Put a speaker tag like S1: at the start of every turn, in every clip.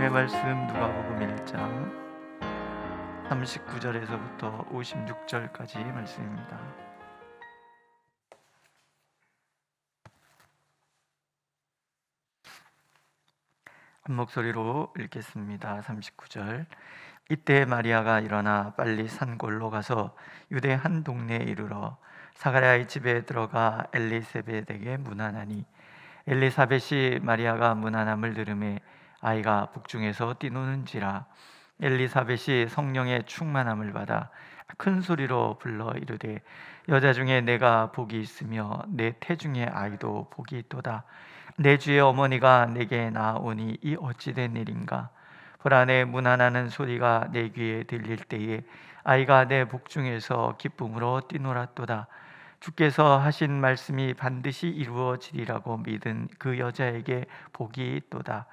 S1: 하나님의 말씀 누가복음 1장 39절에서부터 56절까지 말씀입니다. 한 목소리로 읽겠습니다. 39절. 이때 마리아가 일어나 빨리 산골로 가서 유대 한 동네에 이르러 사가랴의 집에 들어가 엘리사벳에게 문안하니, 엘리사벳이 마리아가 문안함을 들으매 아이가 북중에서 뛰노는지라. 엘리사벳이 성령의 충만함을 받아 큰 소리로 불러 이르되, 여자 중에 내가 복이 있으며 내 태중의 아이도 복이 있도다. 내 주의 어머니가 내게 나오니 이 어찌된 일인가. 보라, 내 문안하는 소리가 내 귀에 들릴 때에 아이가 내 복중에서 기쁨으로 뛰놀았도다. 주께서 하신 말씀이 반드시 이루어지리라고 믿은 그 여자에게 복이 있도다.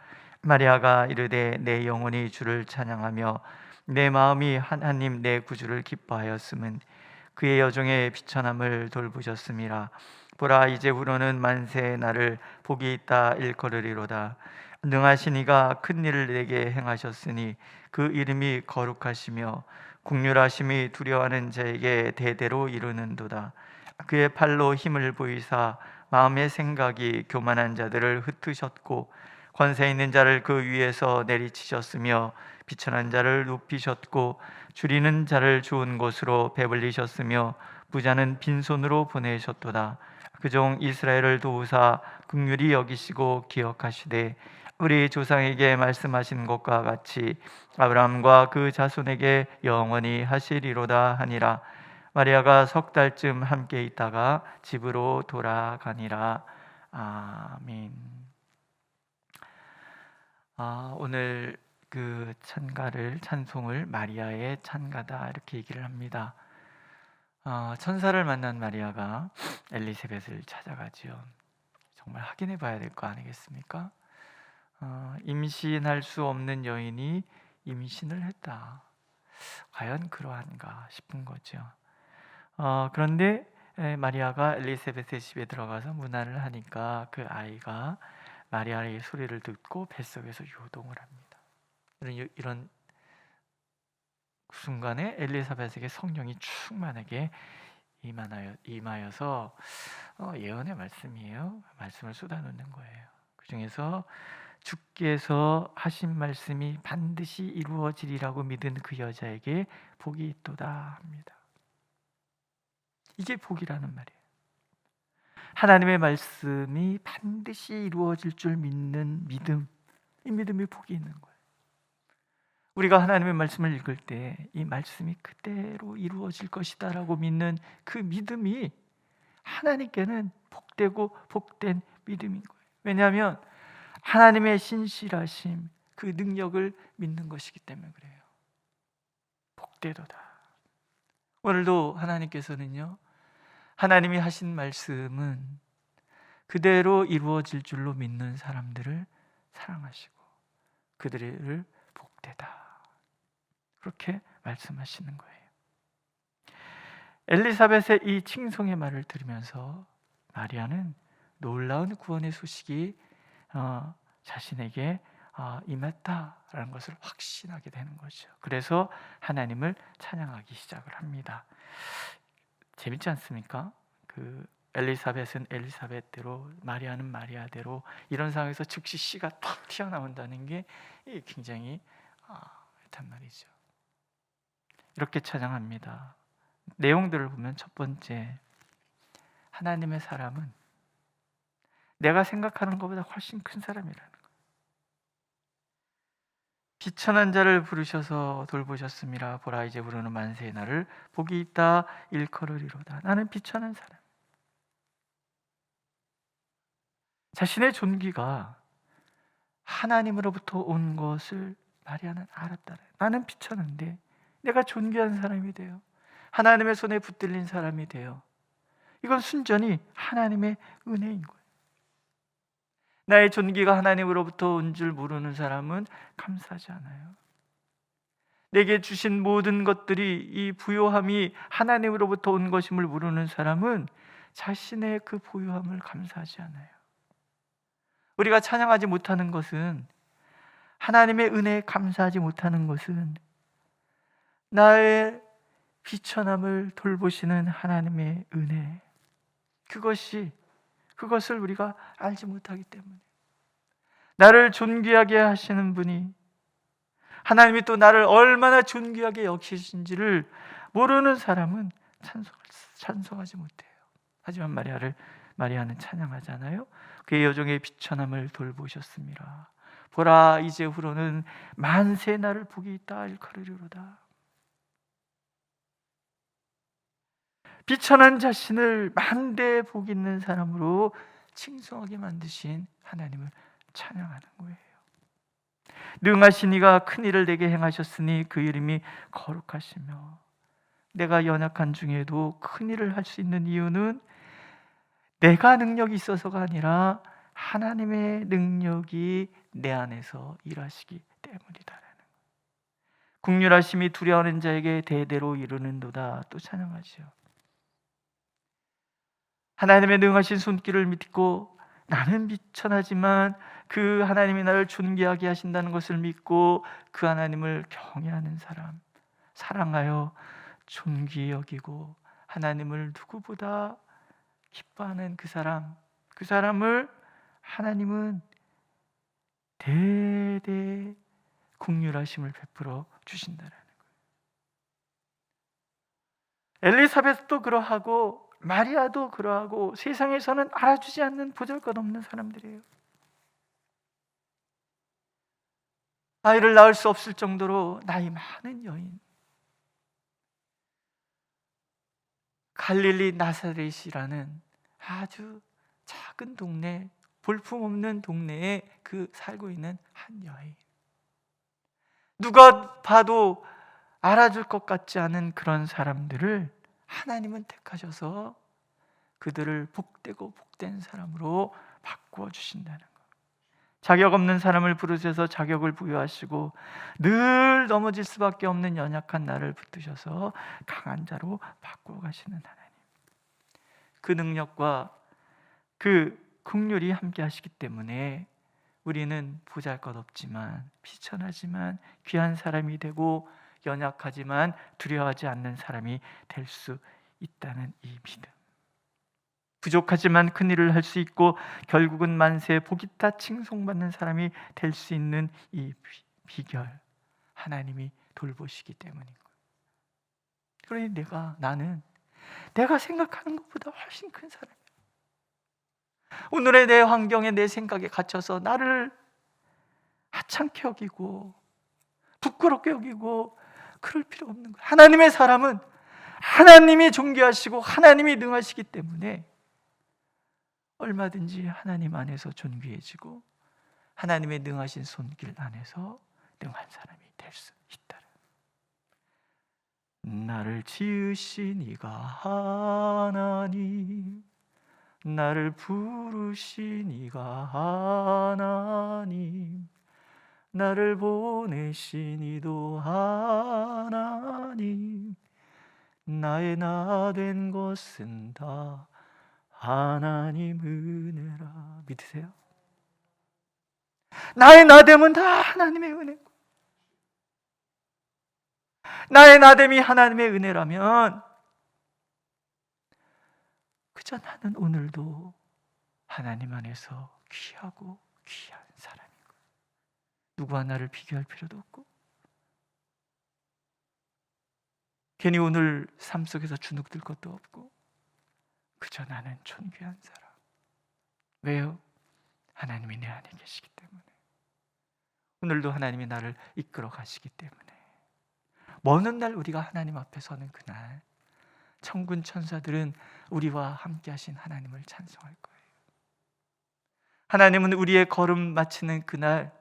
S1: 마리아가 이르되, 내 영혼이 주를 찬양하며 내 마음이 하나님 내 구주를 기뻐하였음은 그의 여종의 비천함을 돌보셨음이라. 보라, 이제부로는 만세의 날을 복이 있다 일컬으리로다. 능하신 이가 큰 일을 내게 행하셨으니 그 이름이 거룩하시며 국률하심이 두려워하는 자에게 대대로 이루는도다. 그의 팔로 힘을 보이사 마음의 생각이 교만한 자들을 흩으셨고 권세 있는 자를 그 위에서 내리치셨으며 비천한 자를 높이셨고 줄이는 자를 좋은 곳으로 배불리셨으며 부자는 빈손으로 보내셨도다. 그 종 이스라엘을 도우사 긍휼히 여기시고 기억하시되 우리 조상에게 말씀하신 것과 같이 아브라함과 그 자손에게 영원히 하시리로다 하니라. 마리아가 석 달쯤 함께 있다가 집으로 돌아가니라. 아멘. 오늘 그 찬송을 마리아의 찬가다 이렇게 얘기를 합니다. 천사를 만난 마리아가 엘리사벳을 찾아가지요. 정말 확인해 봐야 될 거 아니겠습니까? 임신할 수 없는 여인이 임신을 했다. 과연 그러한가 싶은 거죠. 그런데 마리아가 엘리사벳의 집에 들어가서 문안을 하니까 그 아이가 마리아의 소리를 듣고 뱃속에서 요동을 합니다. 이런 순간에 엘리사벳에게 성령이 충만하게 임하여서 예언의 말씀이에요. 말씀을 쏟아놓는 거예요. 그 중에서 주께서 하신 말씀이 반드시 이루어지리라고 믿은 그 여자에게 복이 있도다 합니다. 이게 복이라는 말이에요. 하나님의 말씀이 반드시 이루어질 줄 믿는 믿음, 이 믿음이 복이 있는 거예요. 우리가 하나님의 말씀을 읽을 때 이 말씀이 그대로 이루어질 것이다 라고 믿는 그 믿음이 하나님께는 복되고 복된 믿음인 거예요. 왜냐하면 하나님의 신실하심, 그 능력을 믿는 것이기 때문에 그래요. 복되도다. 오늘도 하나님께서는요, 하나님이 하신 말씀은 그대로 이루어질 줄로 믿는 사람들을 사랑하시고 그들을 복되다, 그렇게 말씀하시는 거예요. 엘리사벳의 이 칭송의 말을 들으면서 마리아는 놀라운 구원의 소식이 자신에게 임했다라는 것을 확신하게 되는 거죠. 그래서 하나님을 찬양하기 시작을 합니다. 재밌지 않습니까? 그 엘리사벳은 엘리사벳대로, 마리아는 마리아대로, 이런 상황에서 즉시 씨가 탁 튀어나온다는 게 굉장히 좋단 말이죠. 이렇게 찬양합니다. 내용들을 보면 첫 번째, 하나님의 사람은 내가 생각하는 것보다 훨씬 큰 사람이라는 거예요. 비천한 자를 부르셔서 돌보셨음이라. 보라, 이제 부르는 만세의 날을 복이 있다 일컬으리로다. 나는 비천한 사람. 자신의 존귀가 하나님으로부터 온 것을 마리아는 알았다. 나는 비천한데 내가 존귀한 사람이 돼요. 하나님의 손에 붙들린 사람이 돼요. 이건 순전히 하나님의 은혜인 거예요. 나의 존귀가 하나님으로부터 온 줄 모르는 사람은 감사하지 않아요. 내게 주신 모든 것들이, 이 부요함이 하나님으로부터 온 것임을 모르는 사람은 자신의 그 부요함을 감사하지 않아요. 우리가 찬양하지 못하는 것은 하나님의 은혜에 감사하지 못하는 것은 나의 비천함을 돌보시는 하나님의 은혜, 그것을 우리가 알지 못하기 때문에, 나를 존귀하게 하시는 분이, 하나님이 또 나를 얼마나 존귀하게 여기신지를 모르는 사람은 찬송하지 못해요. 하지만 마리아는 찬양하잖아요. 그의 여종의 비천함을 돌보셨습니다. 보라, 이제 후로는 만세 나를 복이 있다 일컬으리로다. 비천한 자신을 만대 복 있는 사람으로 칭송하게 만드신 하나님을 찬양하는 거예요. 능하신 이가 큰 일을 내게 행하셨으니 그 이름이 거룩하시며, 내가 연약한 중에도 큰 일을 할 수 있는 이유는 내가 능력이 있어서가 아니라 하나님의 능력이 내 안에서 일하시기 때문이다라는, 긍휼하심이 두려워하는 자에게 대대로 이루는도다 또 찬양하지요. 하나님의 능하신 손길을 믿고 나는 비천하지만 그 하나님이 나를 존귀하게 하신다는 것을 믿고 그 하나님을 경외하는 사람, 사랑하여 존귀 여기고 하나님을 누구보다 기뻐하는 그 사람을 하나님은 대대 긍휼하심을 베풀어 주신다라는 거예요. 엘리사벳도 그러하고 마리아도 그러하고 세상에서는 알아주지 않는 보잘것없는 사람들이에요. 아이를 낳을 수 없을 정도로 나이 많은 여인, 갈릴리 나사렛이라는 아주 작은 동네, 볼품없는 동네에 살고 있는 한 여인, 누가 봐도 알아줄 것 같지 않은 그런 사람들을 하나님은 택하셔서 그들을 복되고 복된 사람으로 바꾸어 주신다는 것. 자격 없는 사람을 부르셔서 자격을 부여하시고 늘 넘어질 수밖에 없는 연약한 나를 붙드셔서 강한 자로 바꾸어 가시는 하나님, 그 능력과 그 긍휼이 함께 하시기 때문에 우리는 보잘것없지만 비천하지만 귀한 사람이 되고 연약하지만 두려워하지 않는 사람이 될 수 있다는 이 믿음, 부족하지만 큰 일을 할 수 있고 결국은 만세 복이 있다 칭송받는 사람이 될 수 있는 이 비결, 하나님이 돌보시기 때문인 거예요. 그러니 나는 내가 생각하는 것보다 훨씬 큰 사람이야. 오늘의 내 환경에 내 생각에 갇혀서 나를 하찮게 여기고 부끄럽게 여기고 그럴 필요 없는 거예요. 하나님의 사람은 하나님이 존귀하시고 하나님이 능하시기 때문에 얼마든지 하나님 안에서 존귀해지고 하나님의 능하신 손길 안에서 능한 사람이 될 수 있다. 나를 지으신 이가 하나님, 나를 부르신 이가 하나님, 나를 보내신 이도 하나님, 나의 나 된 것은 다 하나님 은혜라. 믿으세요? 나의 나됨은 다 하나님의 은혜고, 나의 나됨이 하나님의 은혜라면 그저 나는 오늘도 하나님 안에서 귀하고 귀한 사람이고 누구 하나를 비교할 필요도 없고 괜히 오늘 삶 속에서 주눅들 것도 없고 그저 나는 존귀한 사람. 왜요? 하나님이 내 안에 계시기 때문에, 오늘도 하나님이 나를 이끌어 가시기 때문에, 먼 날 우리가 하나님 앞에 서는 그날 천군 천사들은 우리와 함께 하신 하나님을 찬송할 거예요. 하나님은 우리의 걸음 마치는 그날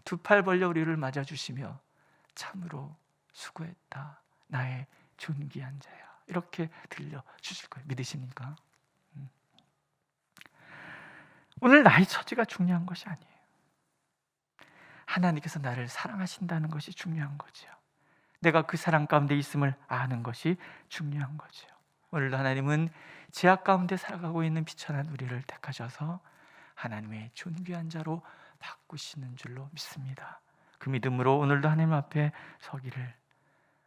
S1: 두 팔 벌려 우리를 맞아주시며 참으로 수고했다 나의 존귀한 자야, 이렇게 들려주실 거예요. 믿으십니까? 오늘 나의 처지가 중요한 것이 아니에요. 하나님께서 나를 사랑하신다는 것이 중요한 거죠. 내가 그 사랑 가운데 있음을 아는 것이 중요한 거죠. 오늘도 하나님은 죄악 가운데 살아가고 있는 비천한 우리를 택하셔서 하나님의 존귀한 자로 바꾸시는 줄로 믿습니다. 그 믿음으로 오늘도 하나님 앞에 서기를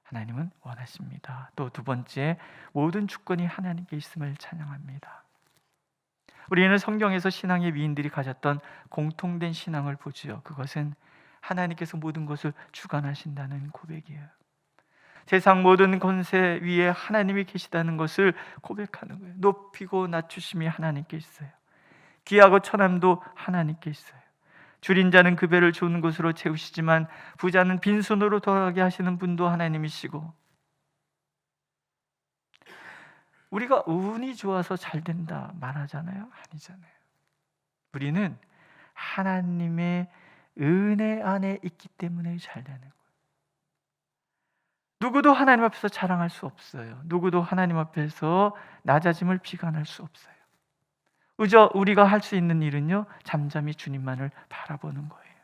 S1: 하나님은 원하십니다. 또 두 번째, 모든 주권이 하나님께 있음을 찬양합니다. 우리는 성경에서 신앙의 위인들이 가졌던 공통된 신앙을 보지요. 그것은 하나님께서 모든 것을 주관하신다는 고백이에요. 세상 모든 권세 위에 하나님이 계시다는 것을 고백하는 거예요. 높이고 낮추심이 하나님께 있어요. 귀하고 천함도 하나님께 있어요. 줄인 자는 그 배를 좋은 곳으로 채우시지만 부자는 빈손으로 돌아가게 하시는 분도 하나님이시고, 우리가 운이 좋아서 잘 된다 말하잖아요. 아니잖아요. 우리는 하나님의 은혜 안에 있기 때문에 잘 되는 거예요. 누구도 하나님 앞에서 자랑할 수 없어요. 누구도 하나님 앞에서 낮아짐을 비관할 수 없어요. 그저 우리가 할 수 있는 일은요, 잠잠히 주님만을 바라보는 거예요.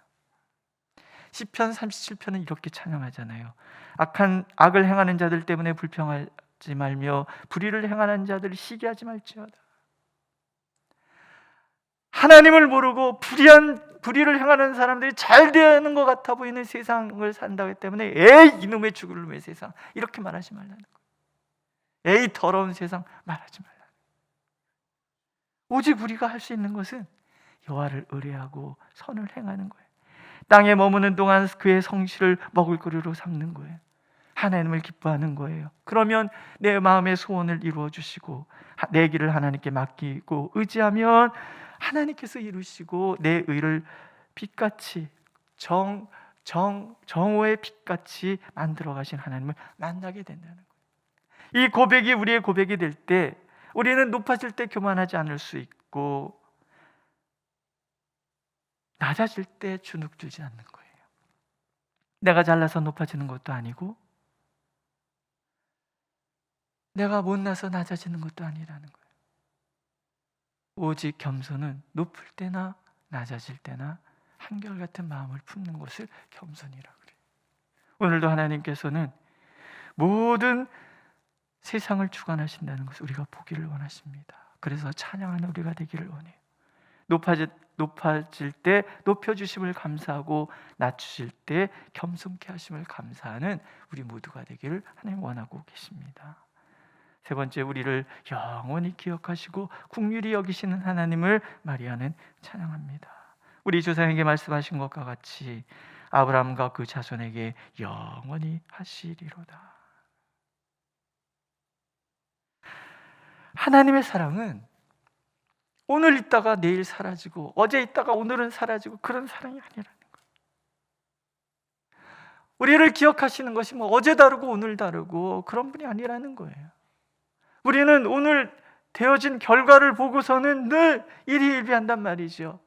S1: 시편 37편은 이렇게 찬양하잖아요. 악을 행하는 자들 때문에 불평하지 말며 불의를 행하는 자들을 시기하지 말지어다. 하나님을 모르고 불의를 행하는 사람들이 잘 되는 것 같아 보이는 세상을 산다기 때문에 에이 이놈의 죽을 놈의 세상, 이렇게 말하지 말라는 거예요. 에이 더러운 세상 말하지 말라는 거예요. 오직 우리가 할 수 있는 것은 여호와를 의뢰하고 선을 행하는 거예요. 땅에 머무는 동안 그의 성실을 먹을거리로 삼는 거예요. 하나님을 기뻐하는 거예요. 그러면 내 마음의 소원을 이루어 주시고 내 길을 하나님께 맡기고 의지하면 하나님께서 이루시고 내 의를 빛같이 정오의 빛같이 만들어 가신 하나님을 만나게 된다는 거예요. 이 고백이 우리의 고백이 될 때 우리는 높아질 때 교만하지 않을 수 있고, 낮아질 때 주눅들지 않는 거예요. 내가 잘나서 높아지는 것도 아니고 내가 못나서 낮아지는 것도 아니라는 거예요. 오직 겸손은 높을 때나 낮아질 때나 한결같은 마음을 품는 것을 겸손이라고 그래요. 오늘도 하나님께서는 모든 세상을 주관하신다는 것을 우리가 보기를 원하십니다. 그래서 찬양하는 우리가 되기를 원해요. 높아질 때 높여주심을 감사하고 낮추실 때 겸손케 하심을 감사하는 우리 모두가 되기를 하나님 원하고 계십니다. 세 번째, 우리를 영원히 기억하시고 긍휼히 여기시는 하나님을 마리아는 찬양합니다. 우리 조상에게 말씀하신 것과 같이 아브라함과 그 자손에게 영원히 하시리로다. 하나님의 사랑은 오늘 있다가 내일 사라지고 어제 있다가 오늘은 사라지고 그런 사랑이 아니라는 거예요. 우리를 기억하시는 것이 어제 다르고 오늘 다르고 그런 분이 아니라는 거예요. 우리는 오늘 되어진 결과를 보고서는 늘 일희일비한단 말이죠.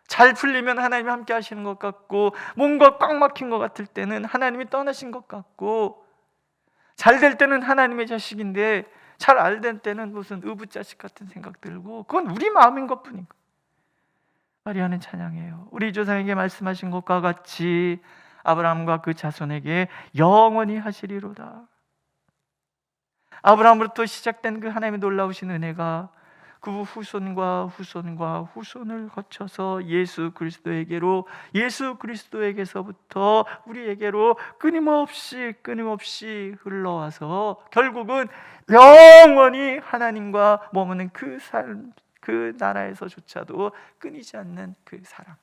S1: 잘 풀리면 하나님이 함께 하시는 것 같고, 뭔가 꽉 막힌 것 같을 때는 하나님이 떠나신 것 같고, 잘 될 때는 하나님의 자식인데 잘 안 될 때는 무슨 의붓자식 같은 생각 들고, 그건 우리 마음인 것뿐인 거예요. 마리아는 찬양해요. 우리 조상에게 말씀하신 것과 같이 아브라함과 그 자손에게 영원히 하시리로다. 아브라함으로부터 시작된 그 하나님의 놀라우신 은혜가 그 후손과 후손과 후손을 거쳐서 예수 그리스도에게서부터 우리에게로 끊임없이 흘러와서 결국은 영원히 하나님과 머무는 그 삶, 그 나라에서조차도 끊이지 않는 그 사랑.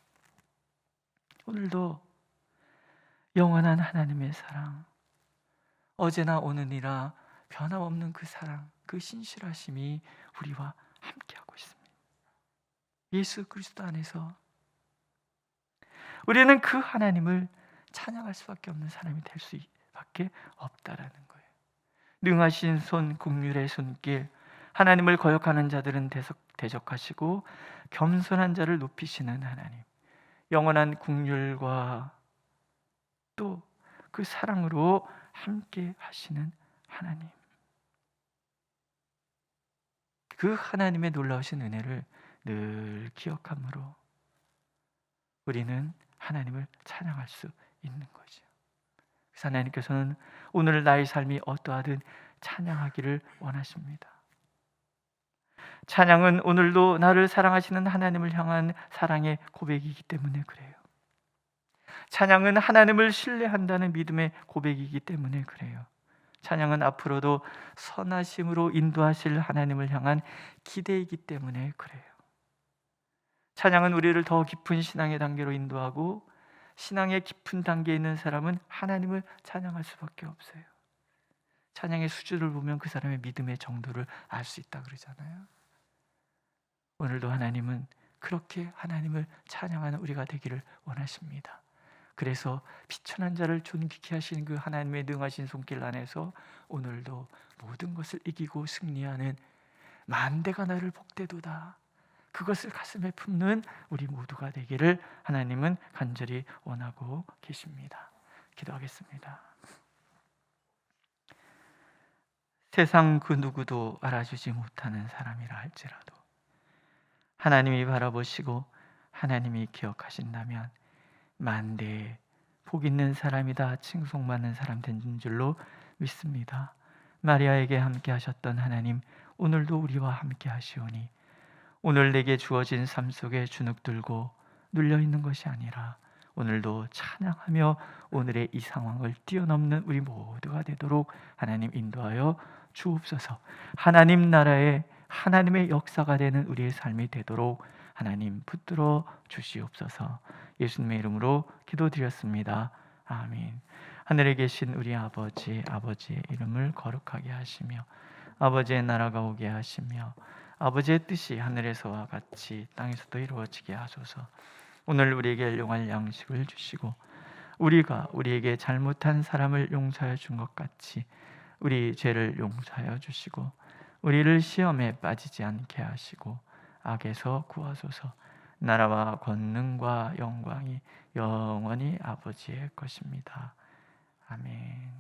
S1: 오늘도 영원한 하나님의 사랑, 어제나 오늘이라 변함없는 그 사랑, 그 신실하심이 우리와 함께하고 있습니다. 예수 그리스도 안에서 우리는 그 하나님을 찬양할 수밖에 없는 사람이 될 수밖에 없다라는 거예요. 능하신 손, 긍휼의 손길, 하나님을 거역하는 자들은 대적하시고 겸손한 자를 높이시는 하나님, 영원한 긍휼과 또 그 사랑으로 함께 하시는 하나님, 그 하나님의 놀라우신 은혜를 늘 기억함으로 우리는 하나님을 찬양할 수 있는 거죠. 그래서 하나님께서는 오늘 나의 삶이 어떠하든 찬양하기를 원하십니다. 찬양은 오늘도 나를 사랑하시는 하나님을 향한 사랑의 고백이기 때문에 그래요. 찬양은 하나님을 신뢰한다는 믿음의 고백이기 때문에 그래요. 찬양은 앞으로도 선하심으로 인도하실 하나님을 향한 기대이기 때문에 그래요. 찬양은 우리를 더 깊은 신앙의 단계로 인도하고, 신앙의 깊은 단계에 있는 사람은 하나님을 찬양할 수밖에 없어요. 찬양의 수준을 보면 그 사람의 믿음의 정도를 알 수 있다 그러잖아요. 오늘도 하나님은 그렇게 하나님을 찬양하는 우리가 되기를 원하십니다. 그래서 비천한 자를 존귀케 하시는 그 하나님의 능하신 손길 안에서 오늘도 모든 것을 이기고 승리하는 만대가 나를 복되도다, 그것을 가슴에 품는 우리 모두가 되기를 하나님은 간절히 원하고 계십니다. 기도하겠습니다. 세상 그 누구도 알아주지 못하는 사람이라 할지라도 하나님이 바라보시고 하나님이 기억하신다면 만대에 복 있는 사람이다 칭송받는 사람 된 줄로 믿습니다. 마리아에게 함께 하셨던 하나님, 오늘도 우리와 함께 하시오니 오늘 내게 주어진 삶 속에 주눅들고 눌려있는 것이 아니라 오늘도 찬양하며 오늘의 이 상황을 뛰어넘는 우리 모두가 되도록 하나님 인도하여 주옵소서. 하나님 나라의 하나님의 역사가 되는 우리의 삶이 되도록 하나님 붙들어 주시옵소서. 예수님의 이름으로 기도드렸습니다. 아멘. 하늘에 계신 우리 아버지, 아버지의 이름을 거룩하게 하시며 아버지의 나라가 오게 하시며 아버지의 뜻이 하늘에서와 같이 땅에서도 이루어지게 하소서. 오늘 우리에게 일용할 양식을 주시고 우리가 우리에게 잘못한 사람을 용서하여 준 것 같이 우리 죄를 용서하여 주시고 우리를 시험에 빠지지 않게 하시고 악에서 구하소서. 나라와 권능과 영광이 영원히 아버지의 것입니다. 아멘.